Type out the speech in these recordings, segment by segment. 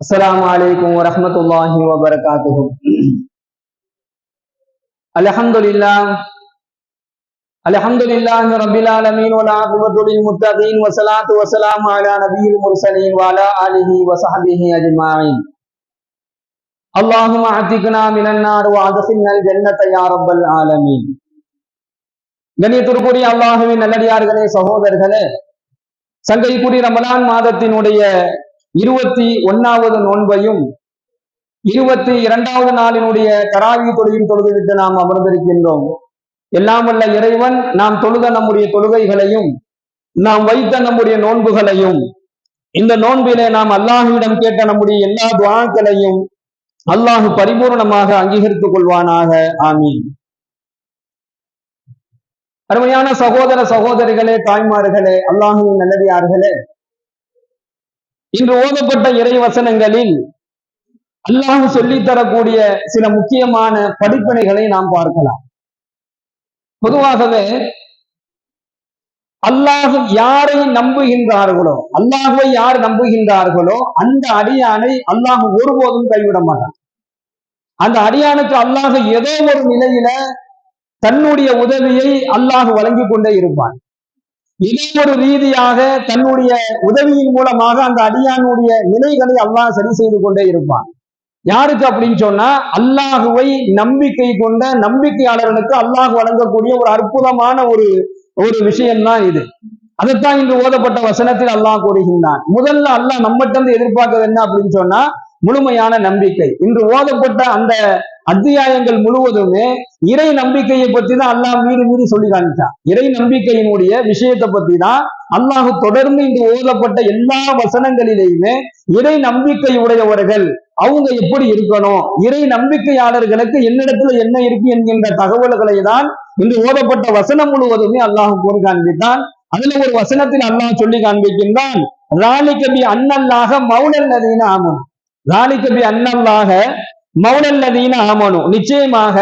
السلام عليكم ورحمة الله وبركاته. الحمد لله رب العالمين والعاقبة للمتقين والصلاة والسلام على نبي المرسلين وعلى آله وصحبه أجمعين. اللهم اعتقنا من النار وادخلنا الجنة يا رب العالمين. கண்ணியத்திற்குரிய அல்லாஹ்வின் நல்லடியார்களே, சகோதரர்களே, சங்கைக்குரிய ரமலான் மாதத்தினுடைய 21வது நோன்பையும் 22வது நாளினுடைய தராவி தொழுகையும் தொழுதுவிட்டு நாம் அமர்ந்திருக்கின்றோம். எல்லாம் வல்ல இறைவன் நாம் தொழுத நம்முடைய தொழுகைகளையும் நாம் வைத்த நம்முடைய நோன்புகளையும் இந்த நோன்பிலே நாம் அல்லாஹ்விடம் கேட்ட நம்முடைய எல்லா துஆக்களையும் அல்லாஹ் பரிபூர்ணமாக அங்கீகரித்துக் கொள்வானாக. ஆமீன். அருமையான சகோதர சகோதரிகளே, தாய்மார்களே, அல்லாஹ்வின் நல்லடியார்களே, இன்று ஓதப்பட்ட இறை வசனங்களில் அல்லாஹ் சொல்லித் தரக்கூடிய சில முக்கியமான படிப்பினைகளை நாம் பார்க்கலாம். பொதுவாகவே அல்லாஹ் யாரை நம்புகின்றார்களோ, அல்லாஹ்வை யார் நம்புகின்றார்களோ அந்த அடியானை அல்லாஹ் ஒருபோதும் கைவிட மாட்டான். அந்த அடியானுக்கு அல்லாஹ் ஏதோ ஒரு நிலையில தன்னுடைய உதவியை அல்லாஹ் வழங்கி கொண்டே இருப்பான். இதே ஒரு ரீதியாக தன்னுடைய உதவியின் மூலமாக அந்த அடியானுடைய நிலைகளை அல்லாஹ் சரி செய்து கொண்டே இருப்பான். யாருக்கு அப்படின்னு சொன்னா, அல்லாஹுவை நம்பிக்கை கொண்ட நம்பிக்கையாளர்களுக்கு அல்லாஹ் வழங்கக்கூடிய ஒரு அற்புதமான ஒரு விஷயம்தான் இது. அதைத்தான் இன்று ஓதப்பட்ட வசனத்தில் அல்லாஹ் கூறுகின்றான். முதல்ல அல்லாஹ் நம்மகிட்ட எதிர்பார்க்கிறது என்ன அப்படின்னு சொன்னா, முழுமையான நம்பிக்கை. இன்று ஓதப்பட்ட அந்த அத்தியாயங்கள் முழுவதுமே இறை நம்பிக்கையை பத்தி தான் அல்லாஹ் மீறி சொல்லி காமிச்சான். இறை நம்பிக்கையினுடைய விஷயத்தை பத்தி தான் அல்லாஹ் தொடர்ந்து இன்று ஓதப்பட்ட எல்லா வசனங்களிலேயுமே இறை நம்பிக்கை உடையவர்கள் அவங்க எப்படி இருக்கணும், இறை நம்பிக்கையாளர்களுக்கு என்னிடத்துல என்ன இருக்கு என்கின்ற தகவல்களை தான் இன்று ஓதப்பட்ட வசனம் முழுவதுமே அல்லாஹ் கூறி காண்பித்தான். அதுல ஒரு வசனத்தில் அல்லாஹ் சொல்லி காண்பிக்கின்றான், ராலிகபி அன்னல்லாக மௌலல்லதீன ஆமனு. ராலிகபி அன்னல்லாக மௌலல்லதீன ஆமனு, நிச்சயமாக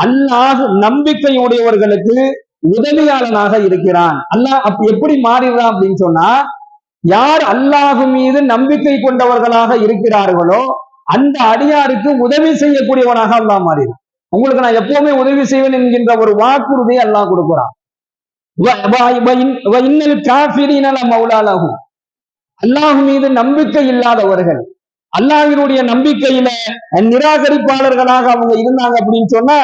அல்லாஹ் நம்பிக்கையுடையவர்களுக்கு உதவியாளனாக இருக்கிறான். அல்லாஹ் எப்படி மாறிடுறான் அப்படின்னு சொன்னா, யார் அல்லாஹ் மீது நம்பிக்கை கொண்டவர்களாக இருக்கிறார்களோ அந்த அடியாருக்கு உதவி செய்யக்கூடியவனாக அல்லாஹ் மாறிடும். உங்களுக்கு நான் எப்பவுமே உதவி செய்வேன் என்கின்ற ஒரு வாக்குறுதியை அல்லாஹ் கொடுக்கிறான். அல்லாஹ் மீது நம்பிக்கை இல்லாதவர்கள், அல்லாஹ்வினுடைய நம்பிக்கையில நிராகரிப்பாளர்களாக அவங்க இருந்தாங்க அப்படின்னு சொன்னா,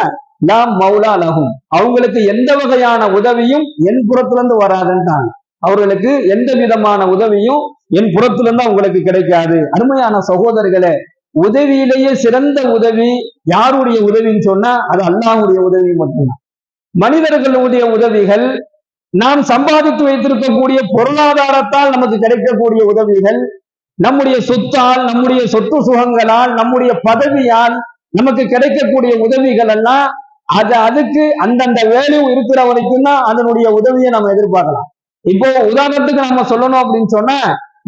நாம் மௌலா லஹும், அவங்களுக்கு எந்த வகையான உதவியும் என் புறத்திலிருந்து வராதுன்றாங்க. அவர்களுக்கு எந்த விதமான உதவியும் என் புறத்திலிருந்து அவங்களுக்கு கிடைக்காது. அருமையான சகோதரர்களே, உதவியிலேயே சிறந்த உதவி யாருடைய உதவின்னு சொன்னா அது அல்லாஹ்வுடைய உதவி மட்டும்தான். மனிதர்களுடைய உதவிகள், நாம் சம்பாதித்து வைத்திருக்கக்கூடிய பொருளாதாரத்தால் நமக்கு கிடைக்கக்கூடிய உதவிகள், நம்முடைய சொத்தால், நம்முடைய சொத்து சுகங்களால், நம்முடைய பதவியால் நமக்கு கிடைக்கக்கூடிய உதவிகள் எல்லாம் அதுக்கு அந்தந்த வேல்யூ இருக்கிற வரைக்கும் தான் அதனுடைய உதவியை நம்ம எதிர்பார்க்கலாம். இப்போ உதாரணத்துக்கு நம்ம சொல்லணும் அப்படின்னு சொன்னா,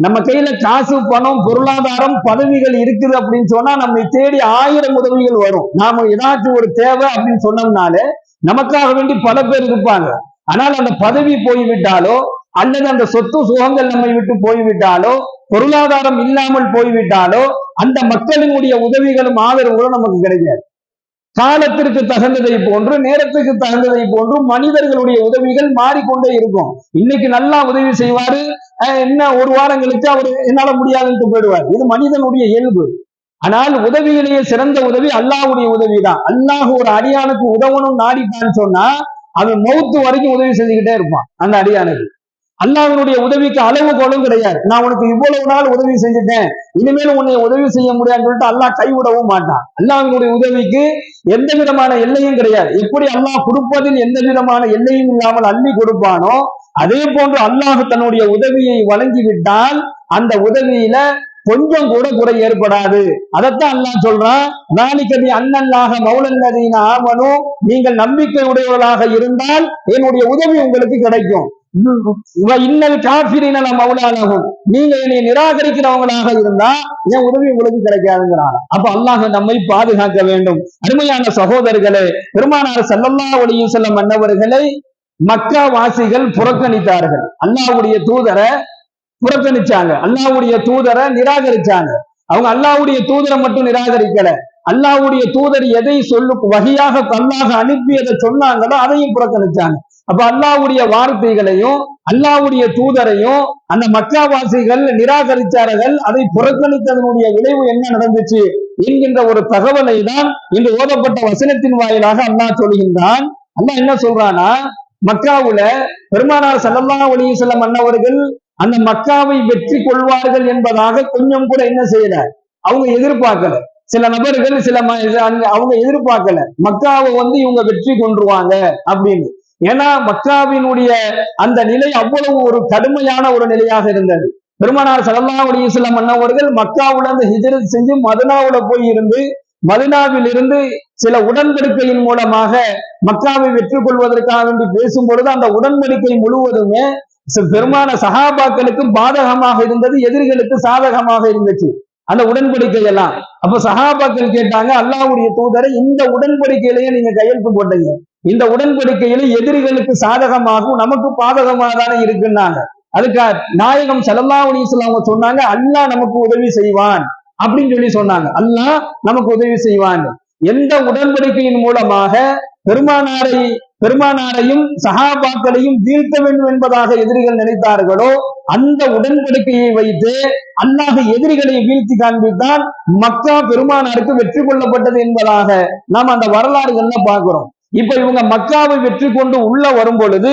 நம்ம கையில காசு, பணம், பொருளாதாரம், பதவிகள் இருக்குது அப்படின்னு சொன்னா நம்மை தேடி 1000 உதவிகள் வரும். நாம ஏதாச்சும் ஒரு தேவை அப்படின்னு சொன்னோம்னாலே நமக்காக வேண்டி பல பேர் இருப்பாங்க. ஆனால் அந்த பதவி போய்விட்டாலோ அல்லது அந்த சொத்து சுகங்கள் நம்மை விட்டு போய்விட்டாலோ, பொருளாதாரம் இல்லாமல் போய்விட்டாலோ அந்த மக்களினுடைய உதவிகளும் ஆதரவுகளும் நமக்கு கிடைக்காது. காலத்திற்கு தகுந்ததை போன்று, நேரத்துக்கு தகுந்ததை போன்று மனிதர்களுடைய உதவிகள் மாறிக்கொண்டே இருக்கும். இன்னைக்கு நல்லா உதவி செய்வாரு, என்ன ஒரு வாரம் கழிச்சு அவரு என்னால முடியாதுன்னு போயிடுவார். இது மனிதனுடைய இயல்பு. ஆனால் உதவியிலேயே சிறந்த உதவி அல்லாஹ்வுடைய உதவிதான். அல்லாஹ் ஒரு அடியானுக்கு உதவணும் நாடிட்டான்னு சொன்னா அவன் மௌத்து வரைக்கும் உதவி செஞ்சுக்கிட்டே இருப்பான். அந்த அடியானுக்கு அல்லாஹ்வினுடைய உதவிக்கு அளவுகோலும் கிடையாது. நான் உனக்கு இவ்வளவு நாள் உதவி செஞ்சுட்டேன், இனிமேலும் உன்னை உதவி செய்ய முடியாதுன்னு சொல்லிட்டு அல்லாஹ் கைவிடவும் மாட்டான். அல்லாஹ்வினுடைய உதவிக்கு எந்த விதமான எல்லையும் கிடையாது. எப்படி அல்லாஹ் கொடுப்பதில் எந்த விதமான எல்லையும் இல்லாமல் அள்ளி கொடுப்பானோ, அதே போன்று அல்லாஹ் தன்னுடைய உதவியை வழங்கிவிட்டால் அந்த உதவியில கொஞ்சம் கூட குறை ஏற்படாது. அதைத்தான் அல்லாஹ் சொல்றான், நாலிகபி அன்னல்லாக மௌலல்லதீன ஆமனு, நீங்கள் நம்பிக்கை உடையவர்களாக இருந்தால் என்னுடைய உதவி உங்களுக்கு கிடைக்கும். இன்னல் காஃபிரீன மௌலா லஹும், நீங்க என்னை நிராகரிக்கிறவங்களாக இருந்தா என் உதவி உங்களுக்கு கிடைக்காதுங்கிறாங்க. அப்ப அல்லாஹ் நம்மை பாதுகாக்க வேண்டும். அருமையான சகோதரர்களே, பெருமானார் ஸல்லல்லாஹு அலைஹி வஸல்லம் அன்னவர்களை மக்கா வாசிகள் புறக்கணித்தார்கள். அல்லாஹ்வுடைய தூதரை புறக்கணிச்சாங்க, அல்லாஹ்வுடைய தூதரை நிராகரிச்சாங்க. அவங்க அல்லாஹ்வுடைய தூதரை மட்டும் நிராகரிக்கல, அல்லாஹ்வுடைய தூதர் எதை வகையாக அல்லாஹ் அனுப்பியதை சொன்னாங்களோ அதையும் புறக்கணிச்சாங்க. அப்ப அல்லாஹ்வுடைய வார்த்தைகளையும் அல்லாஹ்வுடைய தூதரையும் அந்த மக்காவாசிகள் நிராகரிச்சார்கள். அதை புறக்கணித்ததனுடைய விளைவு என்ன நடந்துச்சு என்கின்ற ஒரு தகவலை தான் இன்று ஓதப்பட்ட வசனத்தின் வாயிலாக அல்லாஹ் சொல்கின்றான். அல்லாஹ் என்ன சொல்றானா, மக்காவுல பெருமானார் ஸல்லல்லாஹு அலைஹி வஸல்லம் அன்னவர்கள் அந்த மக்காவை வெற்றி கொள்வார்கள் என்பதாக கொஞ்சம் கூட என்ன செய்யல, அவங்க எதிர்பார்க்கல. சில நபர்கள் அவங்க எதிர்பார்க்கல மக்காவை இவங்க வெற்றி கொண்டுருவாங்க அப்படின்னு. ஏன்னா மக்காவினுடைய அந்த நிலை அவ்வளவு ஒரு கடுமையான ஒரு நிலையாக இருந்தது. பெருமானார் ஸல்லல்லாஹு அலைஹி வஸல்லம் அன்னவர்கள் மக்காவுல இருந்து ஹிஜ்ரத் செஞ்சு மதீனாவுல போய் இருந்து மதீனாவில் இருந்து சில உடன்படிக்கையின் மூலமாக மக்காவை வெற்றி கொள்வதற்காக வேண்டி பேசும் பொழுது அந்த உடன்படிக்கை முழுவதுமே பெருமான சஹாபாக்களுக்கு பாதகமாக இருந்தது, எதிரிகளுக்கு சாதகமாக இருந்துச்சு அந்த உடன்படிக்கை எல்லாம். அப்ப சஹாபாக்கள் கேட்டாங்க, அல்லாஹ்வுடைய தூதரை இந்த உடன்படிக்கையிலேயே நீங்க கையெழுத்து போட்டீங்க, இந்த உடன்படிக்கையில எதிரிகளுக்கு சாதகமாகவும் நமக்கு பாதகமாக தானே இருக்குன்னாங்க. அதுக்கு நாயகம் ஸல்லல்லாஹு அலைஹி வஸல்லம் அவங்க சொன்னாங்க, அல்லாஹ் நமக்கு உதவி செய்வான் அப்படின்னு சொன்னாங்க. அல்லாஹ் நமக்கு உதவி செய்வான். எந்த உடன்படிக்கையின் மூலமாக பெருமானாரையும் சஹாபாக்களையும் வீழ்த்த வேண்டும் என்பதாக எதிரிகள் நினைத்தார்களோ அந்த உடன்படிக்கையை வைத்து அல்லாஹ் எதிரிகளை வீழ்த்தி காண்பித்தான் மக்கா பெருமானாருக்கு வெற்றி கொள்ளப்பட்டது என்பதாக நாம் அந்த வரலாறுகள்ல பார்க்கிறோம். இப்ப இவங்க மக்காவை வெற்றி கொண்டு உள்ள வரும் பொழுது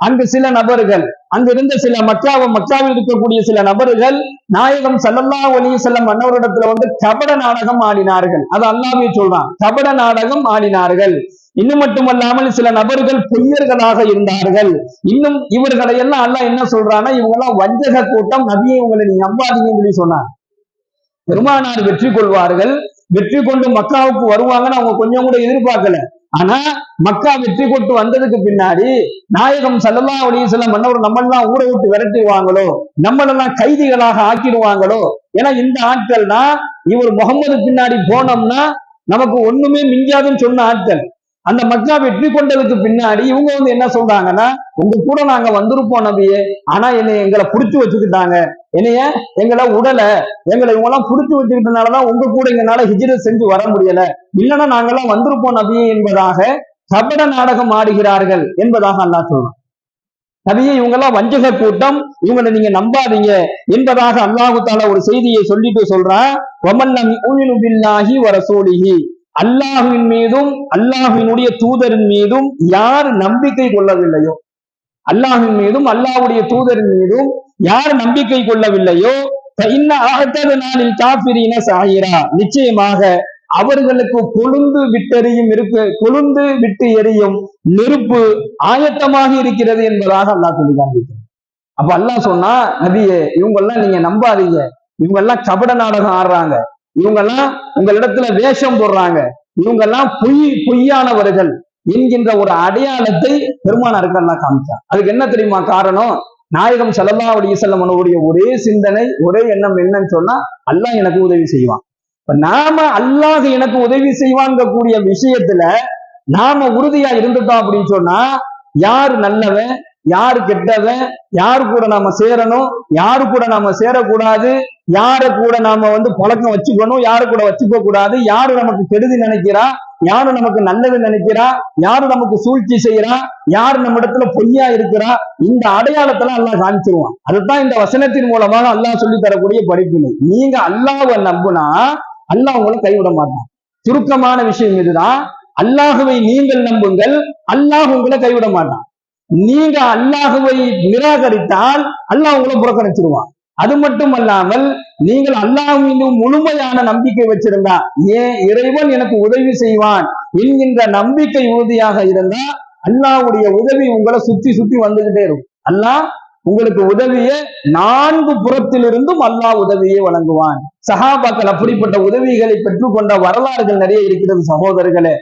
அங்கு சில நபர்கள், அங்கிருந்த சில மக்காவில் இருக்கக்கூடிய சில நபர்கள் நாயகம் ஸல்லல்லாஹு அலைஹி வஸல்லம் அன்னவரிடத்துல கபட நாடகம் ஆடினார்கள். அது அல்லாஹ்வே சொல்றான், கபட நாடகம் ஆடினார்கள். இன்னும் மட்டுமல்லாமல் சில நபர்கள் பொய்யர்களாக இருந்தார்கள். இன்னும் இவர்களை எல்லாம் அல்லாஹ் என்ன சொல்றான்னா, இவங்க எல்லாம் வஞ்சக கூட்டம், நபியை இவங்களை நீ நம்பாதீங்கன்னு சொல்லி சொன்னார். பெருமானார் வெற்றி கொள்வார்கள், வெற்றி கொண்டு மக்காவுக்கு வருவாங்கன்னு அவங்க கொஞ்சம் கூட எதிர்பார்க்கல. ஆனா மக்கா வெற்றி கொண்டு வந்ததுக்கு பின்னாடி நாயகம் ஸல்லல்லாஹு அலைஹி வஸல்லம் மன்னவர் நம்மளெல்லாம் ஊரை விட்டு விரட்டிடுவாங்களோ, நம்மளெல்லாம் கைதிகளாக ஆக்கிடுவாங்களோ. ஏன்னா இந்த ஆட்கள்னா இவர் முகமது பின்னாடி போனோம்னா நமக்கு ஒண்ணுமே மிஞ்சாதுன்னு சொன்ன ஆட்கள். அந்த மக்கா வெற்றி கொண்டதுக்கு பின்னாடி இவங்க என்ன சொல்றாங்கன்னா, உங்க கூட நாங்க வந்திருப்போம் நபியே, ஆனா எங்களை புடிச்சு வச்சுக்கிட்டாங்க, எங்களை உடலை இவங்க எல்லாம் புடிச்சு வச்சுக்கிட்டனாலதான் உங்க கூட எங்களால ஹிஜ்ரத் செஞ்சு வர முடியல, இல்லைன்னா நாங்கெல்லாம் வந்திருப்போம் நபியே என்பதாக கபட நாடகம் ஆடுகிறார்கள் என்பதாக அல்லாஹ் சொல்றான். நபியே இவங்க எல்லாம் வஞ்சக கூட்டம், இவங்களை நீங்க நம்பாதீங்க என்பதாக அல்லாஹு தஆலா ஒரு செய்தியை சொல்லிட்டு சொல்றான். வமல்லம் யுமினு பில்லாஹி வ ரசூலிஹி, அல்லாஹ்வின் மீதும் அல்லாஹ்வினுடைய தூதரின் மீதும் யார் நம்பிக்கை கொள்ளவில்லையோ, அல்லாஹ்வின் மீதும் அல்லாஹ்வுடைய தூதரின் மீதும் யார் நம்பிக்கை கொள்ளவில்லையோ, நிச்சயமாக அவர்களுக்கு கொழுந்து விட்டு எரியும் நெருப்பு ஆயத்தமாக இருக்கிறது என்பதாக அல்லாஹ் சொல்லி காண்பிக்கிறார். அப்ப அல்லாஹ் சொன்னா, நபியே இவங்கெல்லாம் நீங்க நம்பாதீங்க, இவங்கெல்லாம் கபட நாடகம் ஆடுறாங்க, இவங்கெல்லாம் உங்களிடத்துல வேஷம் போடுறாங்க, இவங்கெல்லாம் பொய்யானவர்கள் என்கின்ற ஒரு அடையாளத்தை பெருமானாருக்கு அல்லாஹ் காமிச்சார். அதுக்கு என்ன தெரியுமா காரணம்? நாயகம் ஸல்லல்லாஹு அலைஹி வஸல்லம் அவருடைய ஒரே சிந்தனை, ஒரே எண்ணம் என்னன்னு சொன்னா, அல்லாஹ் எனக்கு உதவி செய்வான். இப்ப நாம அல்லாஹ் எனக்கு உதவி செய்வாங்க கூடிய விஷயத்துல நாம உறுதியா இருந்துட்டோம் அப்படின்னு சொன்னா, யாரு நல்லவன் யாரு கெட்டவன், யாரு கூட நாம சேரணும் யாரு கூட நாம சேரக்கூடாது, யார கூட நாம பழக்கம் வச்சுக்கணும் யாரு கூட வச்சுக்க கூடாது, யாரு நமக்கு கெடுதி நினைக்கிறா, யாரு நமக்கு நல்லது நினைக்கிறா, யாரு நமக்கு சூழ்ச்சி செய்யறா, யாரு நம்ம இடத்துல பொய்யா இருக்கிறா, இந்த அடையாளத்தெல்லாம் அல்லாஹ் காமிச்சிருவான். அதுதான் இந்த வசனத்தின் மூலமாக அல்லாஹ் சொல்லி தரக்கூடிய படிப்பினை. நீங்க அல்லாஹ்வை நம்புனா அல்லாஹ் உங்களை கைவிட மாட்டான். சுருக்கமான விஷயம் இதுதான். அல்லாஹுவை நீங்கள் நம்புங்கள், அல்லாஹ் உங்களை கைவிட மாட்டான். நீங்க அல்லாஹுவை நிராகரித்தால் அல்லாஹ் உங்களை புறக்கணிச்சிருவான். அது மட்டுமல்லாமல் நீங்கள் அல்லாஹ் மீது முழுமையான நம்பிக்கை வச்சிருந்தா, ஏன் இறைவன் எனக்கு உதவி செய்வான் என்கின்ற நம்பிக்கை உறுதியாக இருந்தா அல்லாஹ்வுடைய உதவி உங்களை சுத்தி சுத்தி வந்துகிட்டே இருக்கும். அல்லாஹ் உங்களுக்கு உதவியை 4 புறத்திலிருந்தும் அல்லாஹ் உதவியை வழங்குவான். சஹாபாக்கள் அப்படிப்பட்ட உதவிகளை பெற்றுக்கொண்ட வரலாறுகள் நிறைய இருக்கிறது சகோதரர்களே.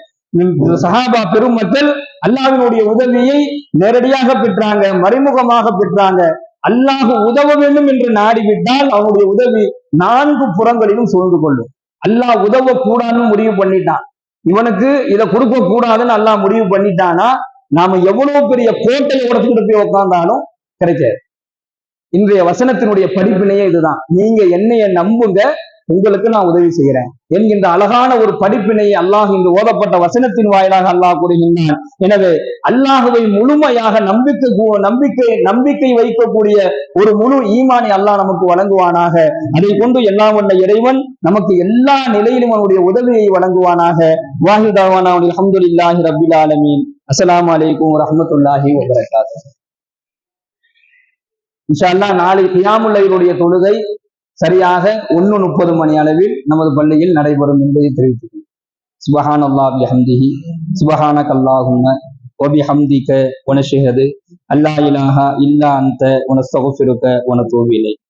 சஹாபா பெருமக்கள் அல்லாஹ்வினுடைய உதவியை நேரடியாக பெற்றாங்க, மறைமுகமாக பெற்றாங்க. அல்லாஹ் உதவ வேண்டும் என்று நாடிவிட்டால் அவனுடைய உதவி 4 புறங்களிலும் சூழ்ந்து கொள்ளும். அல்லாஹ் உதவ கூடாதுன்னு முடிவு பண்ணிட்டான், இவனுக்கு இதை கொடுக்க கூடாதுன்னு அல்லாஹ் முடிவு பண்ணிட்டானா நாம எவ்வளவு பெரிய கோட்டையை உடச்சுக்கிட்டு போய் உட்கார்ந்தாலும் கிடைக்காது. இன்றைய வசனத்தினுடைய படிப்பினையே இதுதான். நீங்க என்னைய நம்புங்க, உங்களுக்கு நான் உதவி செய்கிறேன் என்கின்ற அழகான ஒரு படிப்பினை அல்லாஹ் இன்று ஓதப்பட்ட வசனத்தின் வாயிலாக அல்லாஹ் கூறுகின்றான். எனவே அல்லாஹுவை முழுமையாக நம்பிக்கை வைக்கக்கூடிய ஒரு முழு ஈமானை அல்லாஹ் நமக்கு வழங்குவானாக. அதை கொண்டு எல்லாம் வல்ல இறைவன் நமக்கு எல்லா நிலையிலும் அவனுடைய உதவியை வழங்குவானாக. வாஹிர் தாவானா அல்ஹம்துலில்லாஹி ரப்பில் ஆலமீன். அஸ்ஸலாமு அலைக்கும் வரஹ்மத்துல்லாஹி வபரகாத்துஹு. இன்ஷா அல்லாஹ் நாளை கியாமுல் லைலுடைய தொழுகை சரியாக 1:30 மணி அளவில் நமது பள்ளியில் நடைபெறும் என்பதை தெரிவித்துள்ளேன். சுப்ஹானல்லாஹி பிஹம்திஹி சுப்ஹானக்கல்லாஹும்ம வபிஹம்திக வனஷ்ஹது அல்லா இலாஹா இல்லா அன்த வனஸ்தக்ஃபிருக வனதூபு இலைக்.